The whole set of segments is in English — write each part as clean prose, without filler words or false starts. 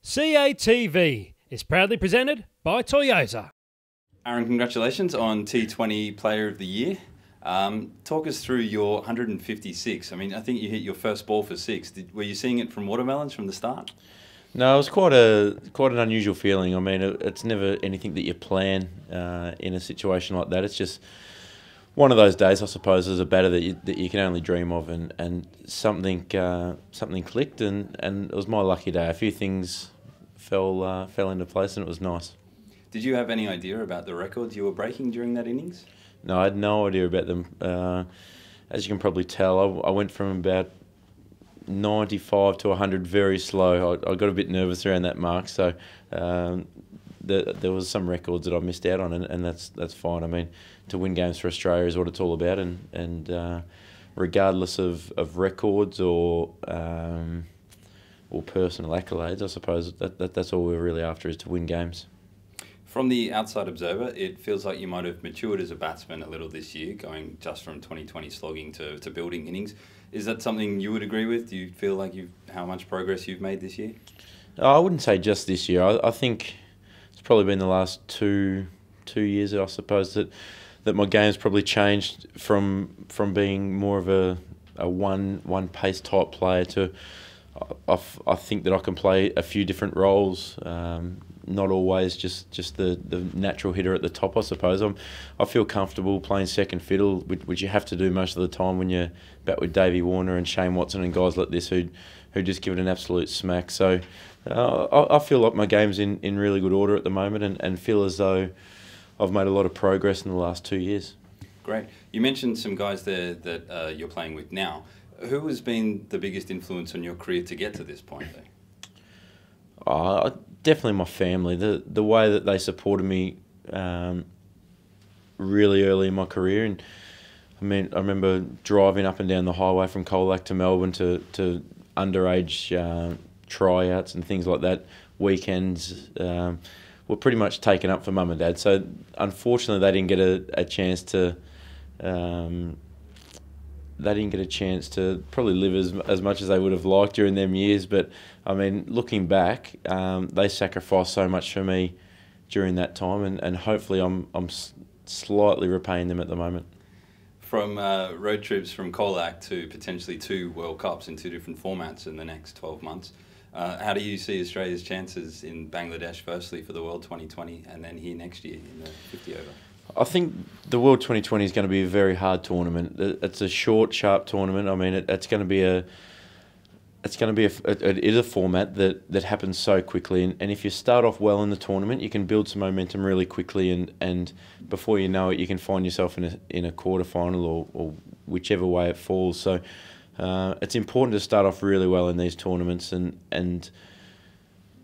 CATV is proudly presented by Toyota. Aaron, congratulations on T20 Player of the Year. Talk us through your 156. I mean, I think you hit your first ball for six. Were you seeing it from watermelons from the start? No, it was quite an unusual feeling. I mean, it's never anything that you plan in a situation like that. It's just one of those days, I suppose, as a batter that you can only dream of, and something clicked, and it was my lucky day. A few things fell into place, and it was nice. Did you have any idea about the records you were breaking during that innings? No, I had no idea about them. As you can probably tell, I went from about 95 to 100 very slow. I got a bit nervous around that mark, so there was some records that I missed out on, and that's fine. I mean, to win games for Australia is what it's all about, and regardless of records or personal accolades, I suppose that's all we're really after, is to win games. From the outside observer, it feels like you might have matured as a batsman a little this year, going just from 2020 slogging to building innings. Is that something you would agree with? Do you feel like how much progress you've made this year? I wouldn't say just this year. I think it's probably been the last two years, I suppose, that my game's probably changed from being more of a one pace type player to I think that I can play a few different roles. Not always just the natural hitter at the top, I suppose. I feel comfortable playing second fiddle, which you have to do most of the time when you're bat with Davey Warner and Shane Watson and guys like this who just give it an absolute smack. So I feel like my game's in really good order at the moment, and feel as though I've made a lot of progress in the last 2 years. Great. You mentioned some guys there that you're playing with now. Who has been the biggest influence on your career to get to this point, though? Definitely my family. The way that they supported me really early in my career, and I mean, I remember driving up and down the highway from Colac to Melbourne to underage tryouts and things like that. Weekends were pretty much taken up for mum and dad. So unfortunately, they didn't get a chance to. They didn't get a chance to probably live as much as they would have liked during them years. But I mean, looking back, they sacrificed so much for me during that time, and hopefully I'm slightly repaying them at the moment. From road trips from Colac to potentially 2 World Cups in 2 different formats in the next 12 months, how do you see Australia's chances in Bangladesh, firstly for the World 2020, and then here next year in the 50 over? I think the World 2020 is going to be a very hard tournament. It's a short, sharp tournament. I mean, it is a format that happens so quickly. And if you start off well in the tournament, you can build some momentum really quickly, and before you know it, you can find yourself in a quarterfinal or whichever way it falls. So it's important to start off really well in these tournaments and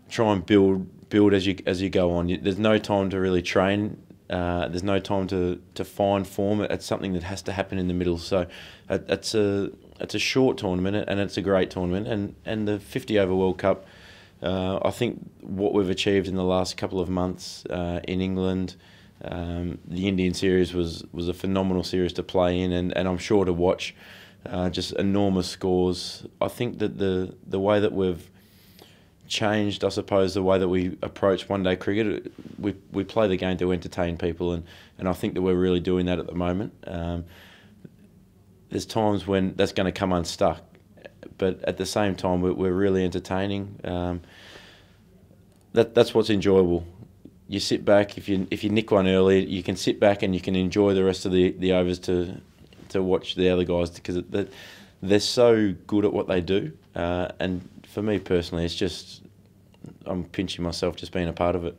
try and build as you go on. There's no time to really train. There's no time to find form. It's something that has to happen in the middle. So it's a short tournament, and it's a great tournament. And the 50 over World Cup, I think what we've achieved in the last couple of months in England, the Indian series was a phenomenal series to play in, and I'm sure to watch. Just enormous scores. I think that the way that we've changed, I suppose, the way that we approach one-day cricket. We play the game to entertain people, and I think that we're really doing that at the moment. There's times when that's going to come unstuck, but at the same time, we're really entertaining. That's what's enjoyable. You sit back, if you nick one early, you can sit back and you can enjoy the rest of the overs to watch the other guys, because they're so good at what they do. And for me personally, it's just, I'm pinching myself just being a part of it.